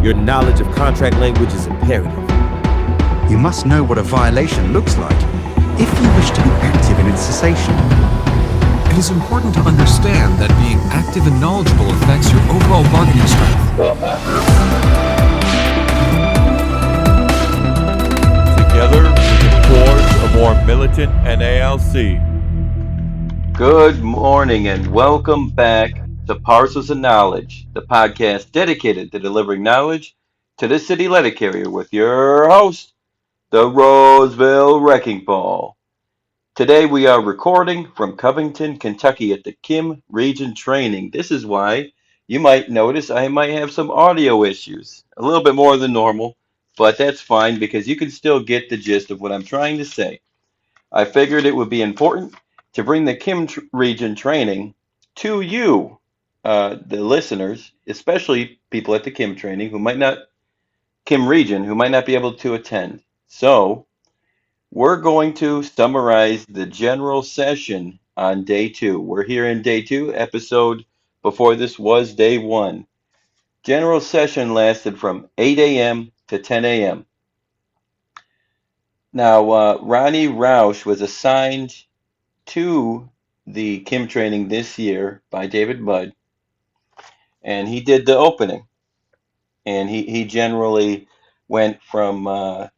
Your knowledge of contract language is imperative. You must know what a violation looks like if you wish to be active in its cessation. It is important to understand that being active and knowledgeable affects your overall bargaining strength. Together, we can forge a more militant NALC. Good morning and welcome back to Parcels of Knowledge, the podcast dedicated to delivering knowledge to the city letter carrier with your host, the Roseville Wrecking Ball. Today we are recording from Covington, Kentucky at the Kim Region Training. This is why you might notice I might have some audio issues, a little bit more than normal, but that's fine because you can still get the gist of what I'm trying to say. I figured it would be important to bring the Kim Region Training to you, the listeners, especially people at the Kim Training Kim Region, who might not be able to attend. So, we're going to summarize the general session on day 2. We're here in day 2, episode before this was day 1. General session lasted from 8 a.m. to 10 a.m. Now, Ronnie Roush was assigned to the Kim training this year by David Budd, and he did the opening. And he generally went from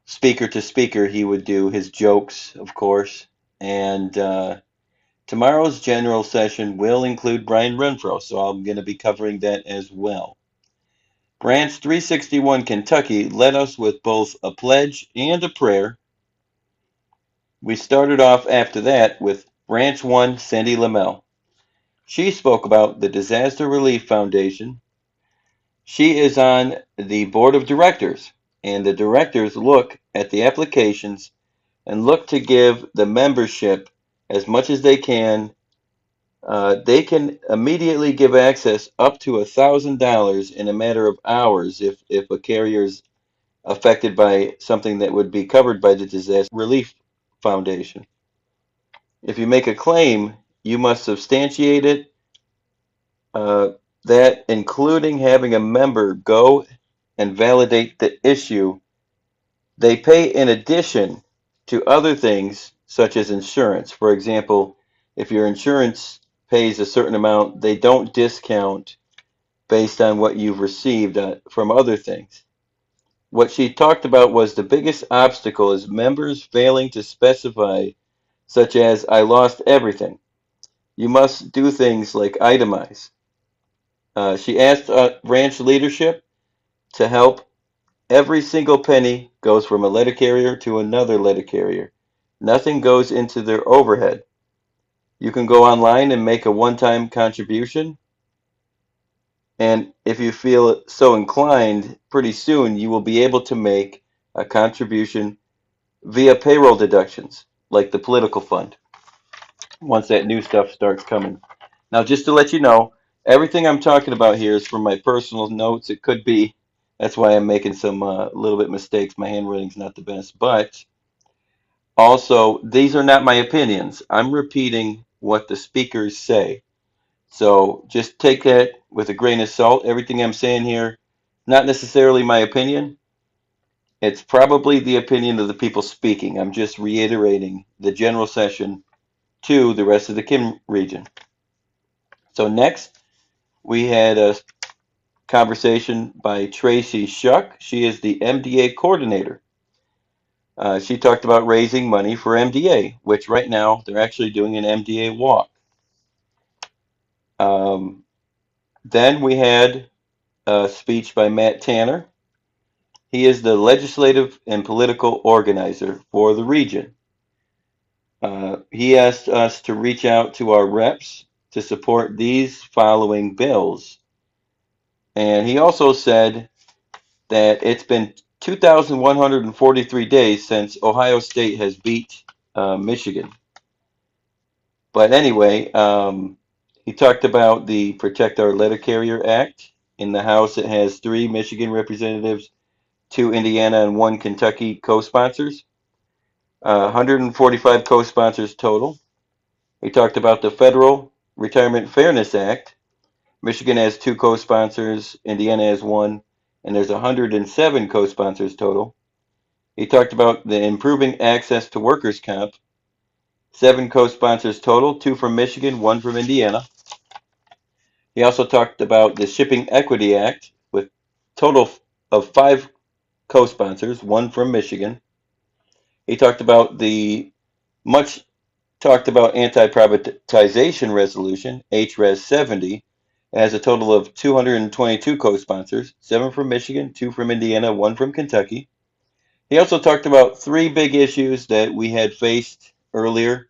speaker to speaker. He would do his jokes, of course, and tomorrow's general session will include Brian Renfroes, so I'm going to be covering that as well. Branch 361 Kentucky led us with both a pledge and a prayer. We started off after that with Branch 1 Sandy Lamel. She spoke about the Disaster Relief Foundation. She is on the board of directors, and the directors look at the applications and look to give the membership as much as they can. They can immediately give access up to $1,000 in a matter of hours if a carrier is affected by something that would be covered by the Disaster Relief Foundation. If you make a claim, you must substantiate it, that including having a member go and validate the issue. They pay in addition to other things such as insurance. For example, if your insurance pays a certain amount, they don't discount based on what you've received from other things. What she talked about was the biggest obstacle is members failing to specify, such as, I lost everything. You must do things like itemize. She asked ranch leadership to help. Every single penny goes from a letter carrier to another letter carrier. Nothing goes into their overhead. You can go online and make a one-time contribution. And if you feel so inclined, pretty soon you will be able to make a contribution via payroll deductions, like the political fund, once that new stuff starts coming. Now, just to let you know, everything I'm talking about here is from my personal notes. It could be, that's why I'm making some little bit mistakes. My handwriting's not the best. But also, these are not my opinions. I'm repeating what the speakers say. So just take that with a grain of salt. Everything I'm saying here, not necessarily my opinion. It's probably the opinion of the people speaking. I'm just reiterating the general session to the rest of the Kim region. So next, we had a conversation by Tracy Shuck. She is the MDA coordinator. She talked about raising money for MDA, which right now they're actually doing an MDA walk. Then we had a speech by Matt Tanner. He is the legislative and political organizer for the region. He asked us to reach out to our reps to support these following bills. And he also said that it's been 2,143 days since Ohio State has beat Michigan. But anyway, he talked about the Protect Our Letter Carrier Act. In the House, it has 3 Michigan representatives, 2 Indiana, and 1 Kentucky co-sponsors. 145 co-sponsors total. He talked about the Federal Retirement Fairness Act. Michigan has 2 co-sponsors, Indiana has 1, and there's 107 co-sponsors total. He talked about the improving access to workers' comp. 7 co-sponsors total, 2 from Michigan, 1 from Indiana. He also talked about the Shipping Equity Act with total of 5 co-sponsors, 1 from Michigan. He talked about the much talked about anti-privatization resolution, HRES 70. It has a total of 222 co-sponsors, 7 from Michigan, 2 from Indiana, 1 from Kentucky. He also talked about 3 big issues that we had faced earlier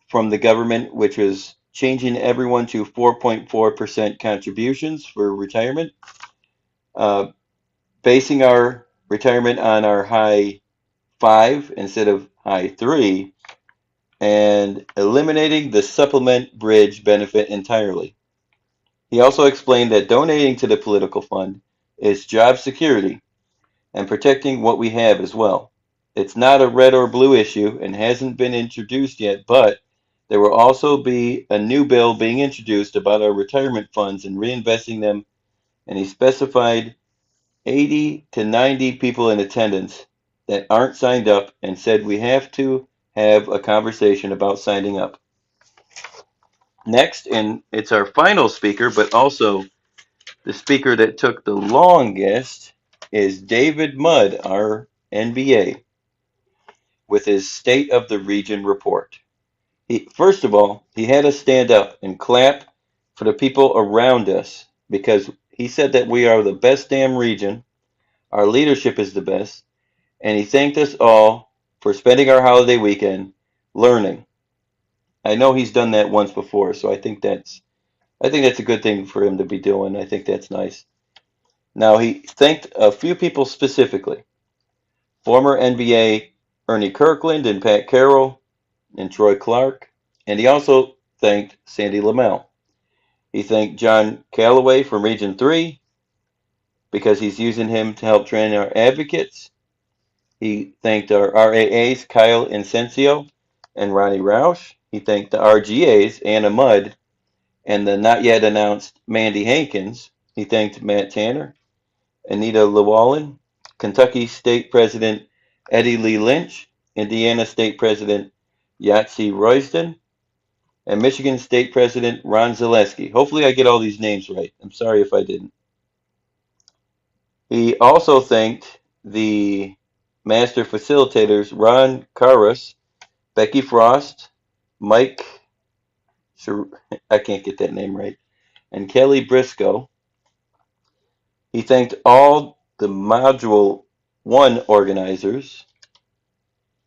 from the government, which was changing everyone to 4.4% contributions for retirement, uh, basing our retirement on our high 5 instead of high 3, and eliminating the supplement bridge benefit entirely. He also explained that donating to the political fund is job security and protecting what we have as well. It's not a red or blue issue and hasn't been introduced yet, but there will also be a new bill being introduced about our retirement funds and reinvesting them, and he specified 80 to 90 people in attendance that aren't signed up and said we have to have a conversation about signing up. Next, and it's our final speaker, but also the speaker that took the longest, is David Mudd, our NBA, with his State of the Region report. First of all, he had us stand up and clap for the people around us because he said that we are the best damn region, our leadership is the best, and he thanked us all for spending our holiday weekend learning. I know he's done that once before, so I think that's a good thing for him to be doing. I think that's nice. Now, he thanked a few people specifically. Former NBA Ernie Kirkland and Pat Carroll and Troy Clark. And he also thanked Sandy Lamel. He thanked John Calloway from Region 3 because he's using him to help train our advocates. He thanked our RAAs, Kyle Incencio and Ronnie Roush. He thanked the RGAs, Anna Mudd, and the not yet announced Mandy Hankins. He thanked Matt Tanner, Anita Llewellyn, Kentucky State President Eddie Lee Lynch, Indiana State President Yahtzee Royston, and Michigan State President Ron Zaleski. Hopefully I get all these names right. I'm sorry if I didn't. He also thanked the master facilitators Ron Karras, Becky Frost, Mike, I can't get that name right, and Kelly Briscoe. He thanked all the Module 1 organizers.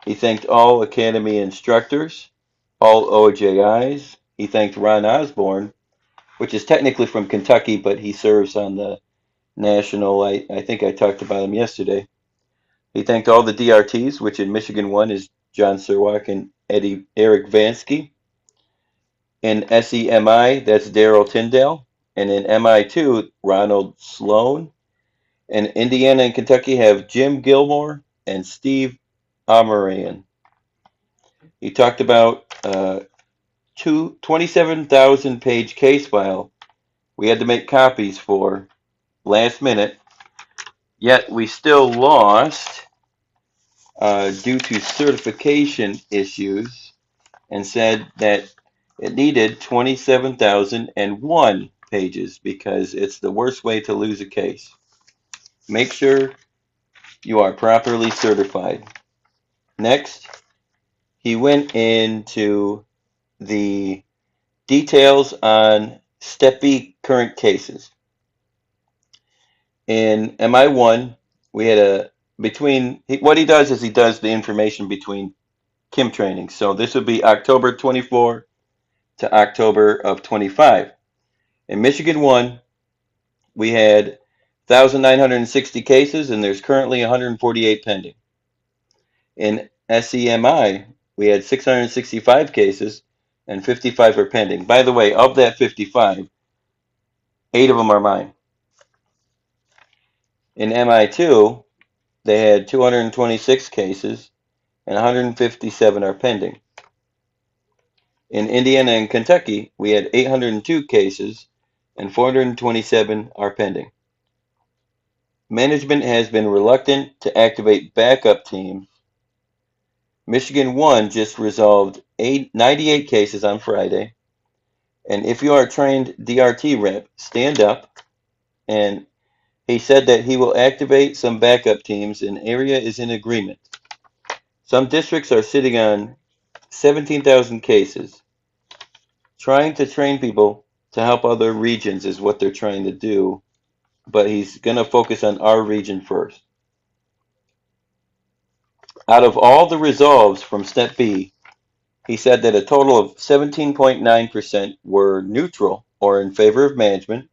He thanked all Academy instructors, all OJIs. He thanked Ron Osborne, which is technically from Kentucky, but he serves on the national. I think I talked about him yesterday. He thanked all the DRTs, which in Michigan 1 is John Serwak and Eric Vansky. In SEMI, that's Daryl Tyndale. And in MI2, Ronald Sloan. And Indiana and Kentucky have Jim Gilmore and Steve Amarian. He talked about 27,000 page case file we had to make copies for last minute, yet we still lost due to certification issues and said that it needed 27,001 pages because it's the worst way to lose a case. Make sure you are properly certified. Next, he went into the details on Step B current cases. In MI1, we had what he does is he does the information between Kim training. So this would be October 24 to October of 25. In Michigan 1, we had 1,960 cases, and there's currently 148 pending. In SEMI, we had 665 cases, and 55 are pending. By the way, of that 55, 8 of them are mine. In MI2, they had 226 cases, and 157 are pending. In Indiana and Kentucky, we had 802 cases, and 427 are pending. Management has been reluctant to activate backup teams. Michigan 1 just resolved 98 cases on Friday. And if you are a trained DRT rep, stand up. And he said that he will activate some backup teams and area is in agreement. Some districts are sitting on 17,000 cases. Trying to train people to help other regions is what they're trying to do, but he's going to focus on our region first. Out of all the resolves from Step B, he said that a total of 17.9% were neutral or in favor of management,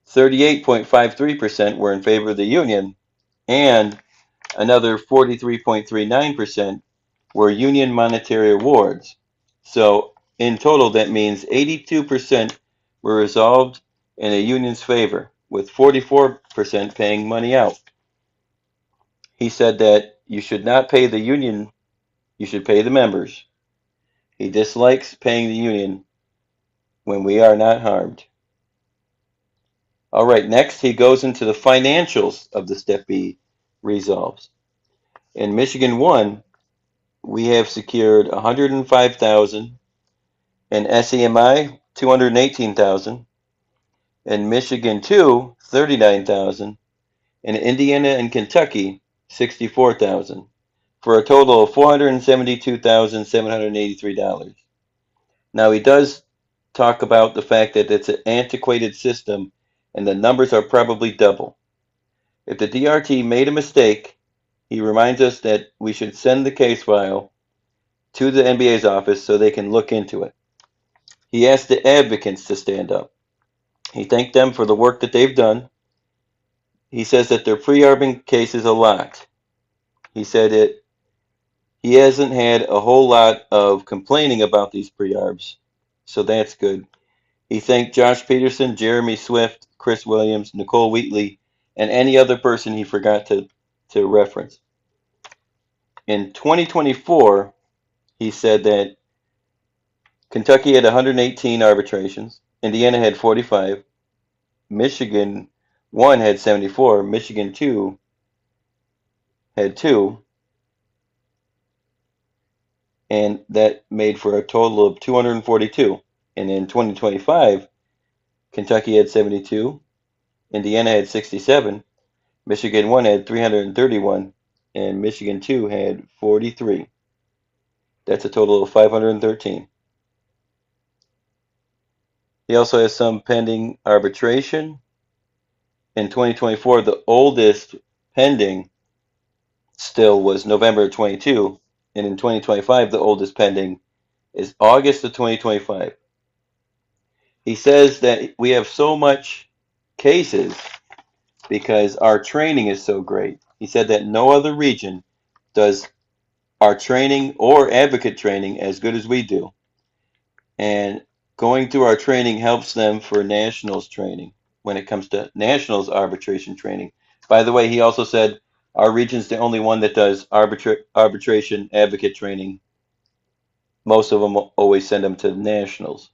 38.53% were in favor of the union, and another 43.39% were union monetary awards. So in total, that means 82% were resolved in a union's favor, with 44% paying money out. He said that you should not pay the union, you should pay the members. He dislikes paying the union when we are not harmed. All right, next he goes into the financials of the Step B resolves. In Michigan 1, we have secured 105,000, in SEMI 218,000, in Michigan 2 39,000, in Indiana and Kentucky 64,000, for a total of $472,783. Now he does talk about the fact that it's an antiquated system and the numbers are probably double. If the DRT made a mistake, he reminds us that we should send the case file to the NBA's office so they can look into it. He asked the advocates to stand up. He thanked them for the work that they've done. He says that their pre-arbing case is a lot. He said he hasn't had a whole lot of complaining about these pre-arbs, so that's good. He thanked Josh Peterson, Jeremy Swift, Chris Williams, Nicole Wheatley, and any other person he forgot to reference. In 2024, he said that Kentucky had 118 arbitrations, Indiana had 45, Michigan 1 had 74, Michigan 2 had 2, and that made for a total of 242. And in 2025, Kentucky had 72, Indiana had 67, Michigan 1 had 331, and Michigan 2 had 43. That's a total of 513. He also has some pending arbitration. In 2024, the oldest pending still was November 22, and in 2025, the oldest pending is August of 2025. He says that we have so much cases because our training is so great. He said that no other region does our training or advocate training as good as we do. And going through our training helps them for nationals training when it comes to nationals arbitration training. By the way, he also said our region's the only one that does arbitration advocate training. Most of them always send them to nationals.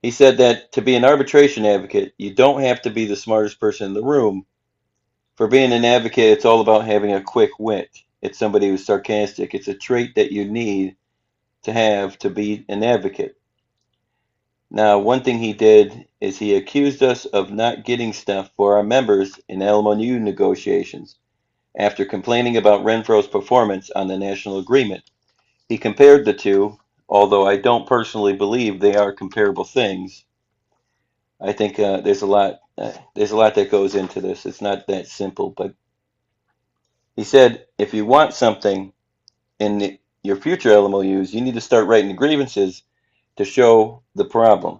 He said that to be an arbitration advocate, you don't have to be the smartest person in the room. For being an advocate, it's all about having a quick wit. It's somebody who's sarcastic. It's a trait that you need to have to be an advocate. Now, one thing he did is he accused us of not getting stuff for our members in LMU negotiations after complaining about Renfro's performance on the national agreement. He compared the two, although I don't personally believe they are comparable things. I think there's a lot that goes into this. It's not that simple, but he said if you want something in your future LMOUs, you need to start writing grievances to show the problem.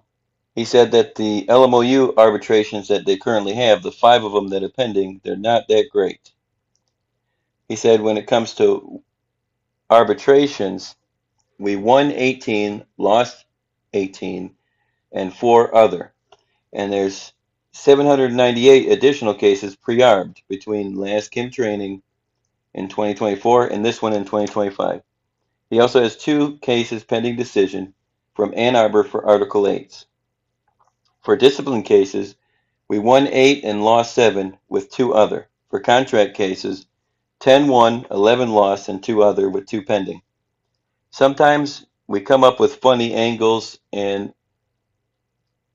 He said that the LMOU arbitrations that they currently have, the 5 of them that are pending, they're not that great. He said when it comes to arbitrations, we won 18, lost 18, and 4 other. And there's 798 additional cases pre-arbed between last Kim training in 2024 and this one in 2025. He also has 2 cases pending decision from Ann Arbor for Article 8s. For discipline cases, We won 8 and lost 7 with 2 other. For contract cases, 10 won, 11 lost, and 2 other with 2 pending. Sometimes we come up with funny angles and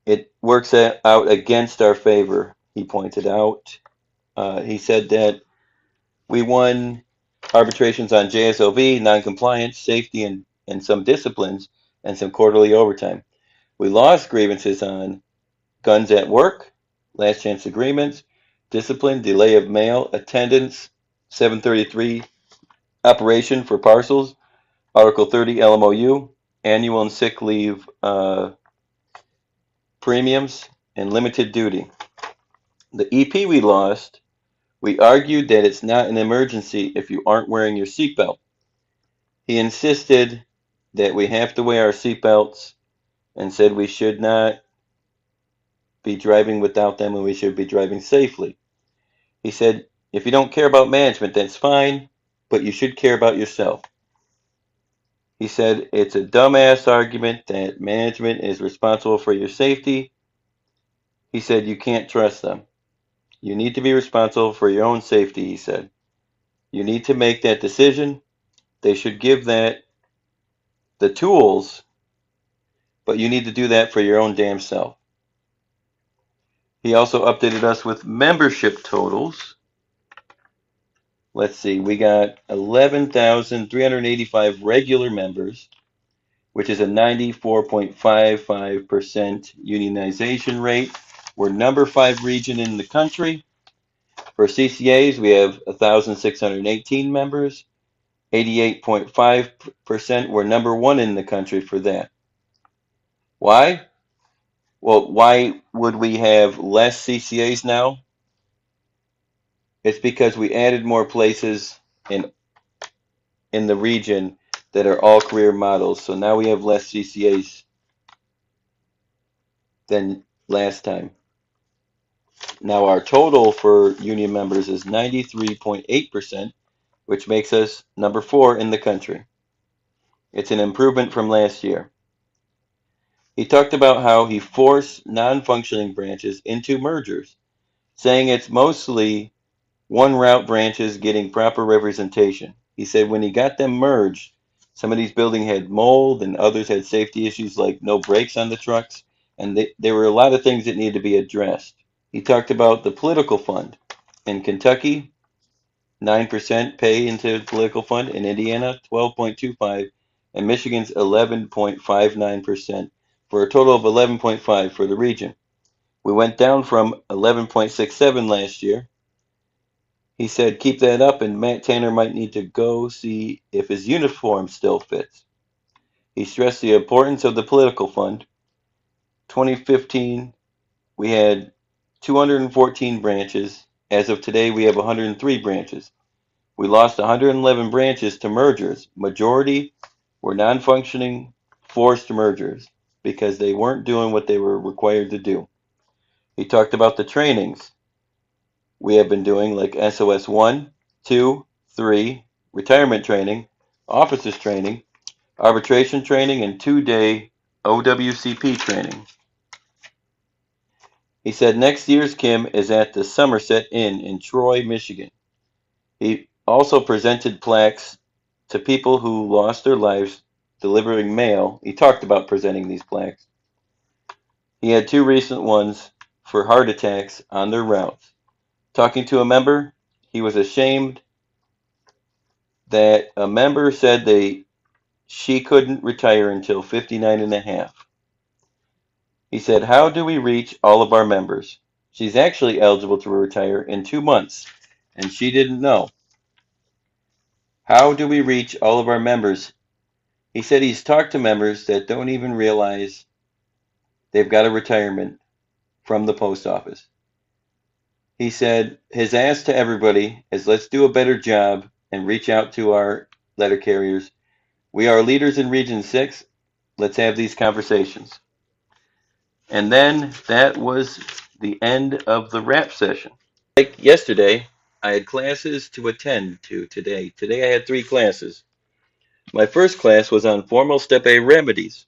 it works out against our favor, he pointed out. He said that we won arbitrations on JSOV, noncompliance, safety, and some disciplines, and some quarterly overtime. We lost grievances on guns at work, last chance agreements, discipline, delay of mail, attendance, 733 operation for parcels, Article 30 LMOU, annual and sick leave premiums, and limited duty. The EP we lost, we argued that it's not an emergency if you aren't wearing your seatbelt. He insisted that we have to wear our seatbelts and said we should not be driving without them and we should be driving safely. He said, if you don't care about management, that's fine, but you should care about yourself. He said, it's a dumbass argument that management is responsible for your safety. He said, you can't trust them. You need to be responsible for your own safety, he said. You need to make that decision. They should give that the tools, but you need to do that for your own damn self. He also updated us with membership totals. Let's see, we got 11,385 regular members, which is a 94.55% unionization rate. We're number 5 region in the country. For CCAs, we have 1,618 members, 88.5%. We're number 1 in the country for that. Why? Well, why would we have less CCAs now? It's because we added more places in the region that are all career models. So now we have less CCAs than last time. Now our total for union members is 93.8%, which makes us number 4 in the country. It's an improvement from last year. He talked about how he forced non-functioning branches into mergers, saying it's mostly one route branches getting proper representation. He said when he got them merged, some of these buildings had mold and others had safety issues like no brakes on the trucks, and there were a lot of things that needed to be addressed. He talked about the political fund. In Kentucky, 9% pay into the political fund. In Indiana, 12.25%, and Michigan's 11.59%, for a total of 11.5% for the region. We went down from 11.67% last year. He said keep that up and Matt Tanner might need to go see if his uniform still fits. He stressed the importance of the political fund. 2015, we had 214 branches. As of today, we have 103 branches. We lost 111 branches to mergers. Majority were non-functioning forced mergers because they weren't doing what they were required to do. He talked about the trainings we have been doing, like SOS 1, 2, 3, retirement training, officers training, arbitration training, and 2-day OWCP training. He said next year's Kim is at the Somerset Inn in Troy, Michigan. He also presented plaques to people who lost their lives delivering mail. He talked about presenting these plaques. He had 2 recent ones for heart attacks on their routes. Talking to a member, he was ashamed that a member said she couldn't retire until 59 and a half. He said, how do we reach all of our members? She's actually eligible to retire in 2 months, and she didn't know. How do we reach all of our members? He said he's talked to members that don't even realize they've got a retirement from the post office. He said his ask to everybody is let's do a better job and reach out to our letter carriers. We are leaders in Region 6. Let's have these conversations. And then that was the end of the rap session. Like yesterday, I had classes to attend to today. Today I had 3 classes. My first class was on formal Step A remedies.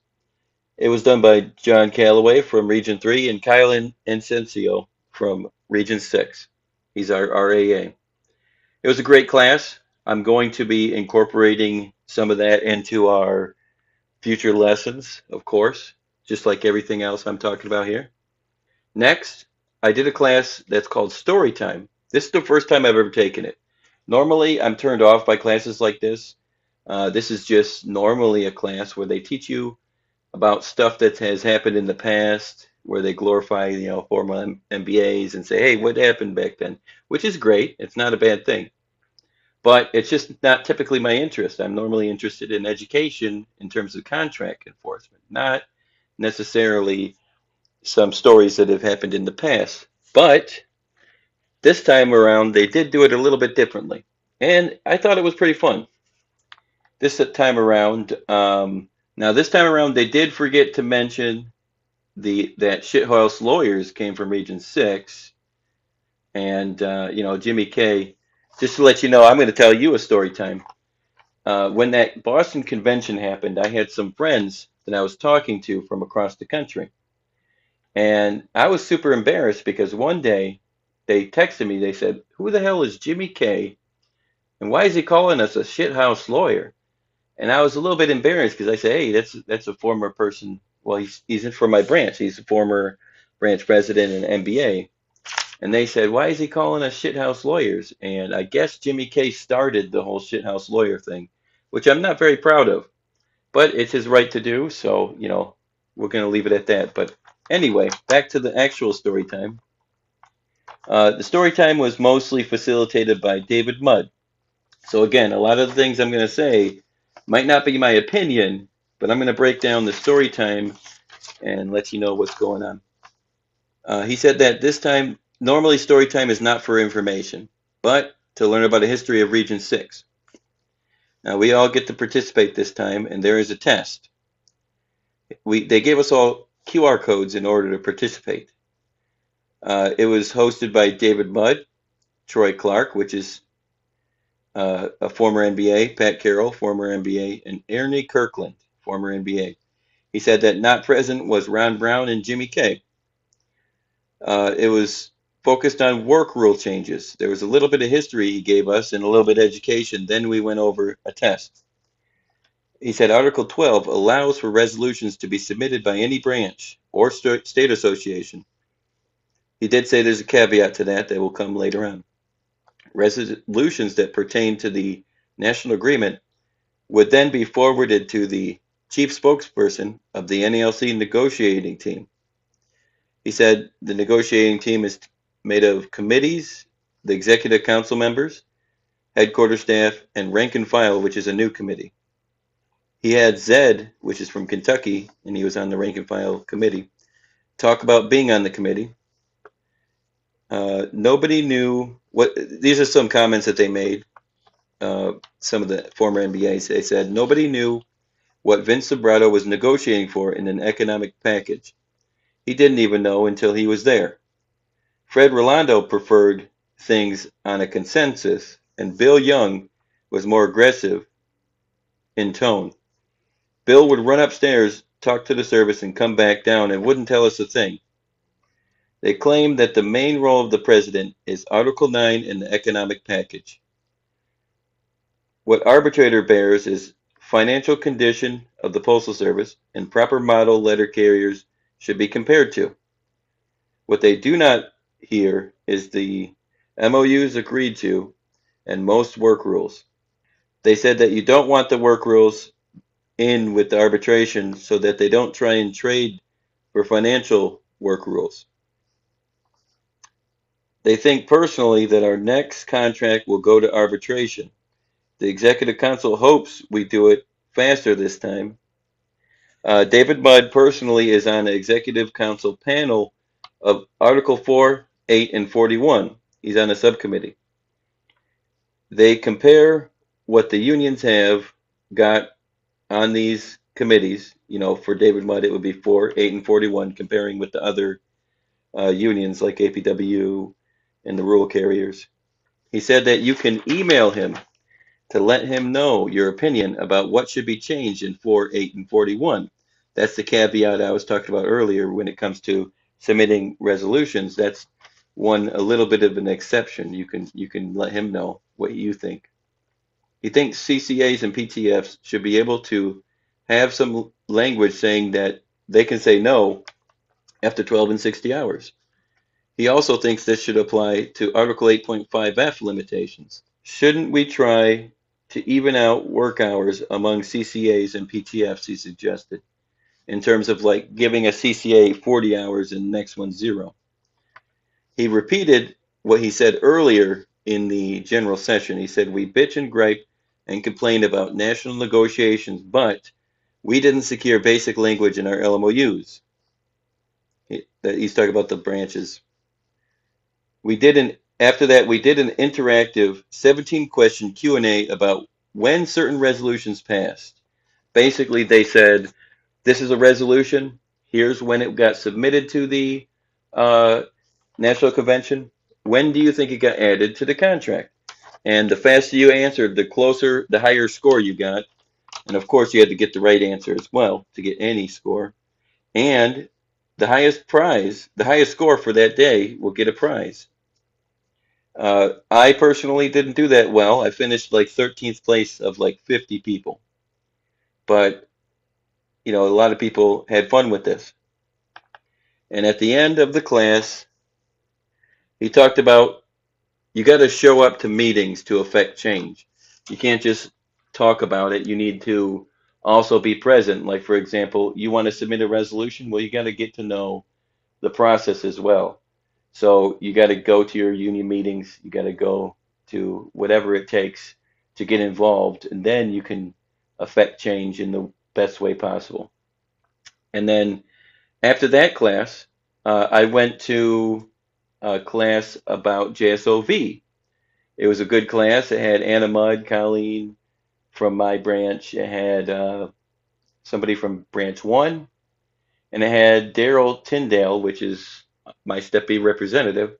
It was done by John Calloway from Region 3 and Kyle Incencio from Region 6. He's our RAA. It was a great class. I'm going to be incorporating some of that into our future lessons, of course, just like everything else I'm talking about here. Next, I did a class that's called Story Time. This is the first time I've ever taken it. Normally, I'm turned off by classes like this. This is just normally a class where they teach you about stuff that has happened in the past, where they glorify, former MBAs and say, hey, what happened back then? Which is great. It's not a bad thing. But it's just not typically my interest. I'm normally interested in education in terms of contract enforcement, not necessarily some stories that have happened in the past. But this time around, they did do it a little bit differently. And I thought it was pretty fun. This time around, now this time around, they did forget to mention that shithouse lawyers came from Region 6. And, Jimmy K, just to let you know, I'm going to tell you a story time. When that Boston convention happened, I had some friends that I was talking to from across the country. And I was super embarrassed because one day they texted me, they said, who the hell is Jimmy K? And why is he calling us a shithouse lawyer? And I was a little bit embarrassed because I said, hey, that's a former person. Well, he's in for my branch. He's a former branch president and MBA. And they said, why is he calling us shithouse lawyers? And I guess Jimmy K started the whole shithouse lawyer thing, which I'm not very proud of. But it's his right to do, so, we're going to leave it at that. But anyway, back to the actual story time. The story time was mostly facilitated by David Mudd. So again, a lot of the things I'm going to say might not be my opinion, but I'm going to break down the story time and let you know what's going on. He said that this time, normally story time is not for information, but to learn about the history of Region 6. Now, we all get to participate this time, and there is a test. They gave us all QR codes in order to participate. It was hosted by David Mudd, Troy Clark, which is a former NBA, Pat Carroll, former NBA, and Ernie Kirkland, former NBA. He said that not present was Ron Brown and Jimmy K. It was focused on work rule changes. There was a little bit of history he gave us and a little bit of education. Then we went over a test. He said Article 12 allows for resolutions to be submitted by any branch or state association. He did say there's a caveat to that will come later on. Resolutions that pertain to the national agreement would then be forwarded to the chief spokesperson of the NALC negotiating team. He said the negotiating team is made of committees, the executive council members, headquarters staff, and rank and file, which is a new committee. He had Zed, which is from Kentucky, and he was on the rank and file committee, talk about being on the committee. Nobody knew these are some comments that they made. Some of the former NBAs, they said, nobody knew what Vince Sobrato was negotiating for in an economic package. He didn't even know until he was there. Fred Rolando preferred things on a consensus, and Bill Young was more aggressive in tone. Bill would run upstairs, talk to the service, and come back down and wouldn't tell us a thing. They claim that the main role of the president is Article 9 in the economic package. What arbitrator bears is financial condition of the Postal Service and proper model letter carriers should be compared to. What they do not hear is the MOUs agreed to and most work rules. They said that you don't want the work rules in with the arbitration so that they don't try and trade for financial work rules. They think personally that our next contract will go to arbitration. The executive council hopes we do it faster this time. David Mudd personally is on the executive council panel of Article 4, 8, and 41. He's on a subcommittee. They compare what the unions have got on these committees. For David Mudd, it would be 4, 8, and 41, comparing with the other unions like APW and the rural carriers. He said that you can email him to let him know your opinion about what should be changed in 4, 8, and 41. That's the caveat I was talking about earlier when it comes to submitting resolutions. That's one a little bit of an exception. You can let him know what you think. He thinks CCAs and PTFs should be able to have some language saying that they can say no after 12 and 60 hours. He also thinks this should apply to Article 8.5F limitations. Shouldn't we try to even out work hours among CCAs and PTFs, he suggested, in terms of like giving a CCA 40 hours and the next one 0. He repeated what he said earlier in the general session. He said, we bitch and gripe and complain about national negotiations, but we didn't secure basic language in our LMOUs. He's talking about the branches. After that, we did an interactive 17-question Q&A about when certain resolutions passed. Basically, they said, this is a resolution. Here's when it got submitted to the uh, National Convention. When do you think it got added to the contract? And the faster you answered, the higher score you got. And of course, you had to get the right answer as well to get any score. And the highest score for that day will get a prize. I personally didn't do that well. I finished like 13th place of like 50 people. But, a lot of people had fun with this. And at the end of the class, he talked about you got to show up to meetings to affect change. You can't just talk about it. You need to also be present. Like, for example, you want to submit a resolution? Well, you got to get to know the process as well. So you got to go to your union meetings. You got to go to whatever it takes to get involved, and then you can affect change in the best way possible. And then after that class, I went to a class about JSOV. It was a good class. It had Anna Mudd, Colleen from my branch. It had somebody from branch 1, and it had Daryl Tyndale, which is my Step B representative.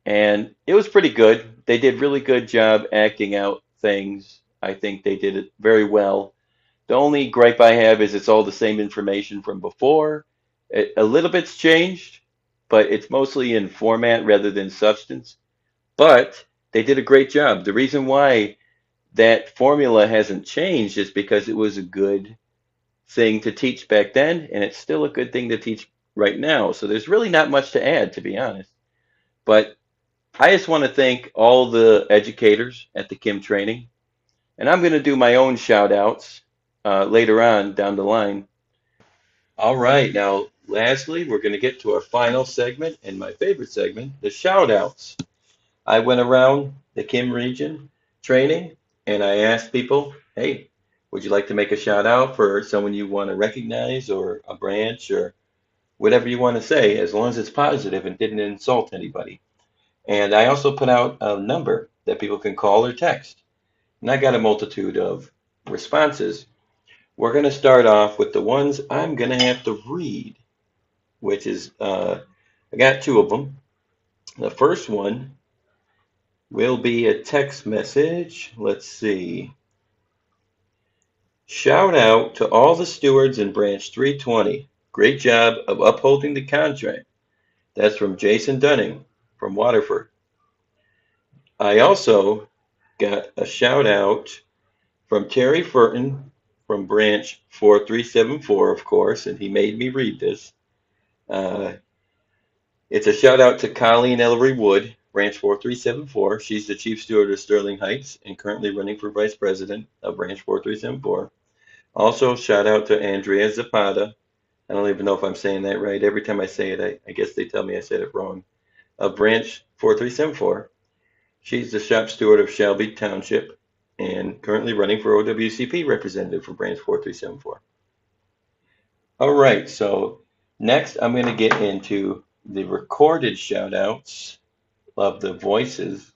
And it was pretty good. They did really good job acting out things. I think they did it very well. The only gripe I have is it's all the same information from before. A little bit's changed, but it's mostly in format rather than substance. But they did a great job. The reason why that formula hasn't changed is because it was a good thing to teach back then, and it's still a good thing to teach right now. So there's really not much to add, to be honest. But I just want to thank all the educators at the Kim training, and I'm going to do my own shout outs later on down the line. All right, now lastly, we're going to get to our final segment and my favorite segment, the shout outs. I went around the Kim region training and I asked people, hey, would you like to make a shout out for someone you want to recognize or a branch or whatever you want to say, as long as it's positive and didn't insult anybody. And I also put out a number that people can call or text. And I got a multitude of responses. We're going to start off with the ones I'm going to have to read, which is, I got 2 of them. The first one will be a text message. Let's see. Shout out to all the stewards in branch 320. Great job of upholding the contract. That's from Jason Dunning from Waterford. I also got a shout out from Terry Furton from branch 4374, of course, and he made me read this. It's a shout out to Colleen Ellery Wood, branch 4374. She's the chief steward of Sterling Heights and currently running for vice president of branch 4374. Also, shout out to Andrea Zapata. I don't even know if I'm saying that right. Every time I say it, I guess they tell me I said it wrong. Of branch 4374. She's the shop steward of Shelby Township and currently running for OWCP representative for branch 4374. All right, so next I'm going to get into the recorded shout outs of the voices,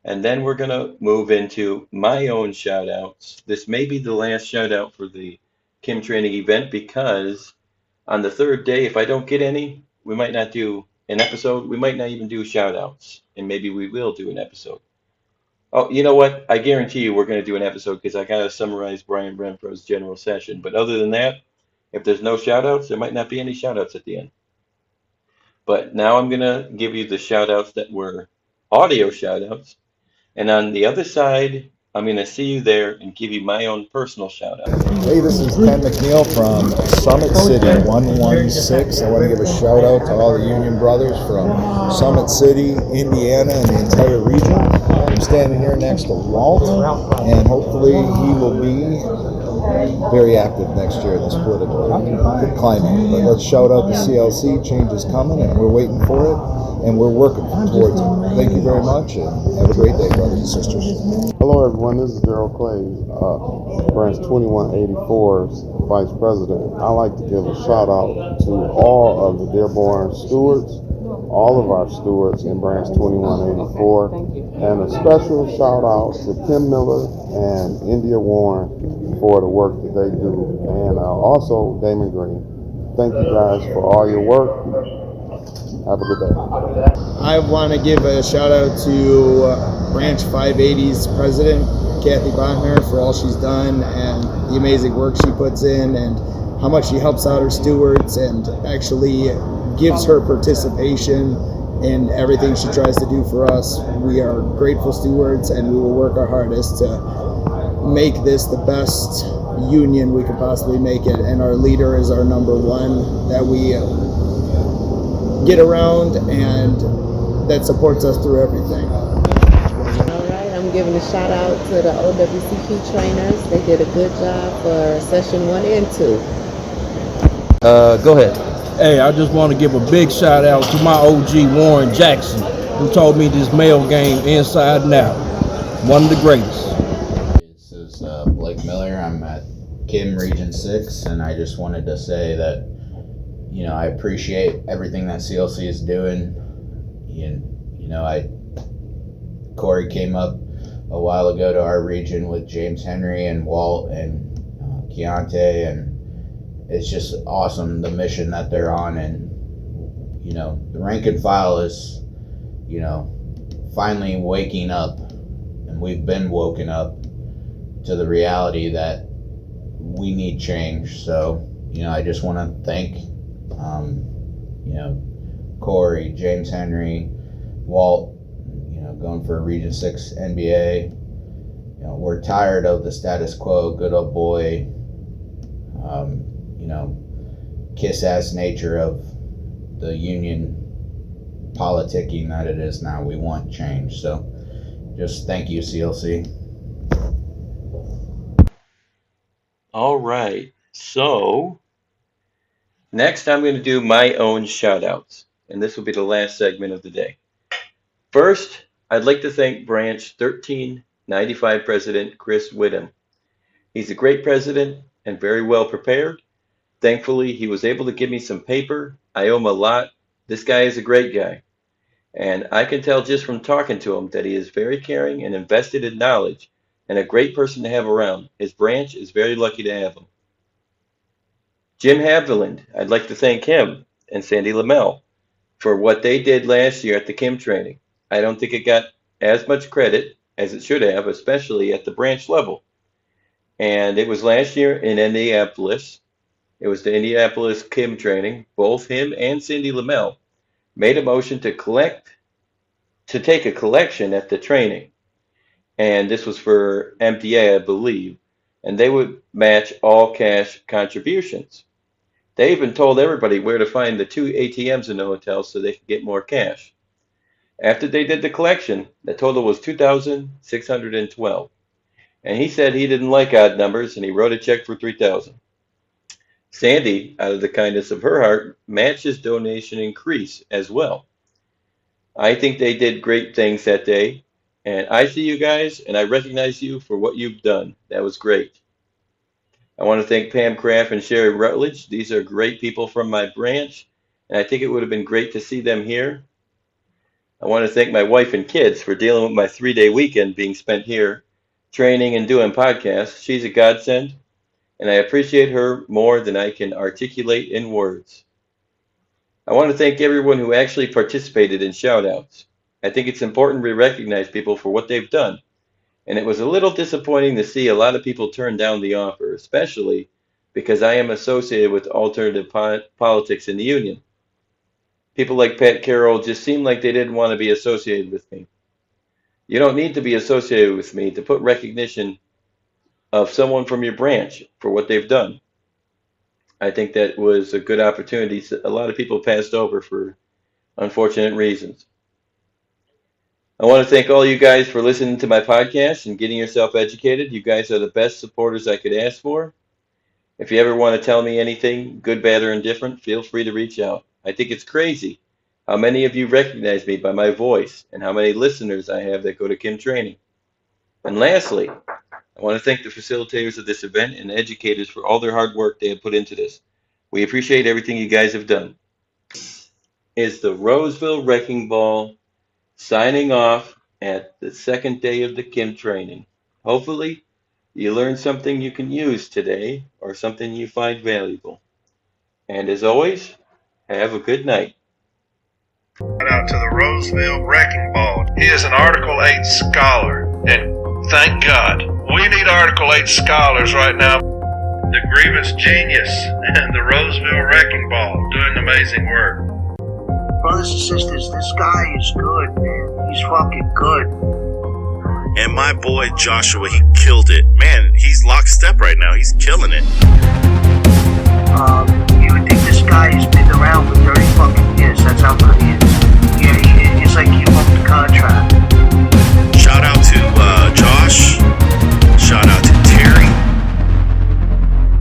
and then we're going to move into my own shout outs. This may be the last shout out for the Kim training event because on the 3rd day, if I don't get any, we might not do an episode. We might not even do shout outs, and maybe we will do an episode. Oh, you know what? I guarantee you we're going to do an episode because I got to summarize Brian Renfroes General Session. But other than that, if there's no shout outs, there might not be any shout outs at the end. But now I'm going to give you the shout outs that were audio shout outs. And on the other side, I'm going to see you there and give you my own personal shout out. Hey, this is Ken McNeil from Summit City 116. I want to give a shout out to all the Union brothers from Summit City, Indiana, and the entire region. I'm standing here next to Walt, and hopefully he will be very active next year in this political climate. But let's shout out the CLC. Change is coming, and we're waiting for it, and we're working towards it. Thank you very much, and have a great day, brothers and sisters. Hello, everyone. This is Daryl Clay, Branch 2184's Vice President. I'd like to give a shout out to all of the Dearborn stewards, all of our stewards in Branch 2184, and a special shout out to Kim Miller and India Warren for the work that they do, and also Damon Green. Thank you guys for all your work. Have a good day. I want to give a shout out to Branch 580's president, Kathy Botner, for all she's done and the amazing work she puts in and how much she helps out her stewards and actually gives her participation in everything she tries to do for us. We are grateful stewards, and we will work our hardest to make this the best union we could possibly make it. And our leader is our number one that we get around and that supports us through everything. All right, I'm giving a shout out to the OWCP trainers. They did a good job for session 1 and 2. Go ahead. Hey, I just want to give a big shout out to my OG Warren Jackson, who taught me this mail game inside and out. One of the greatest. This is Blake Miller. I'm at Kim Region 6, and I just wanted to say that, you know, I appreciate everything that CLC is doing. Corey came up a while ago to our region with James Henry and Walt and Keontae, and it's just awesome, the mission that they're on. And, you know, the rank and file is, you know, finally waking up, and we've been woken up to the reality that we need change. So, you know, I just want to thank, Corey, James Henry, Walt, going for a Region 6 NBA. We're tired of the status quo, good old boy, kiss-ass nature of the union politicking that it is now. We want change. So just thank you, CLC. All right. So next I'm going to do my own shout outs, and this will be the last segment of the day. First, I'd like to thank Branch 1395 President Chris Whittam. He's a great president and very well prepared. Thankfully, he was able to give me some paper. I owe him a lot. This guy is a great guy. And I can tell just from talking to him that he is very caring and invested in knowledge and a great person to have around. His branch is very lucky to have him. Jim Haviland, I'd like to thank him and Sandy Lamel for what they did last year at the Kim training. I don't think it got as much credit as it should have, especially at the branch level. And it was last year in Indianapolis. It was the Indianapolis Kim training. Both him and Cindy Lamel made a motion to take a collection at the training. And this was for MDA, I believe. And they would match all cash contributions. They even told everybody where to find the 2 ATMs in the hotel so they could get more cash. After they did the collection, the total was $2,612. And he said he didn't like odd numbers, and he wrote a check for $3,000. Sandy, out of the kindness of her heart, matched his donation increase as well. I think they did great things that day, and I see you guys, and I recognize you for what you've done. That was great. I want to thank Pam Kraft and Sherry Rutledge. These are great people from my branch, and I think it would have been great to see them here. I want to thank my wife and kids for dealing with my 3-day weekend being spent here, training and doing podcasts. She's a godsend, and I appreciate her more than I can articulate in words. I want to thank everyone who actually participated in shout-outs. I think it's important we recognize people for what they've done, and it was a little disappointing to see a lot of people turn down the offer, especially because I am associated with alternative politics in the union. People like Pat Carroll just seemed like they didn't want to be associated with me. You don't need to be associated with me to put recognition of someone from your branch for what they've done. I think that was a good opportunity. A lot of people passed over for unfortunate reasons. I want to thank all you guys for listening to my podcast and getting yourself educated. You guys are the best supporters I could ask for. If you ever want to tell me anything, good, bad, or indifferent, feel free to reach out. I think it's crazy how many of you recognize me by my voice and how many listeners I have that go to Kim Training. And lastly, I want to thank the facilitators of this event and the educators for all their hard work they have put into this. We appreciate everything you guys have done. Is the Roseville Wrecking Ball signing off at the second day of the Kim Training. Hopefully, you learned something you can use today or something you find valuable. And as always, have a good night. Shout out to the Roseville Wrecking Ball. He is an Article 8 scholar, and thank God. We need Article 8 scholars right now. The Grievous Genius and the Roseville Wrecking Ball doing amazing work. Brothers and sisters, this guy is good, man. He's fucking good. And my boy Joshua, he killed it. Man, he's lockstep right now. He's killing it. You would think this guy has been around for 30 fucking years.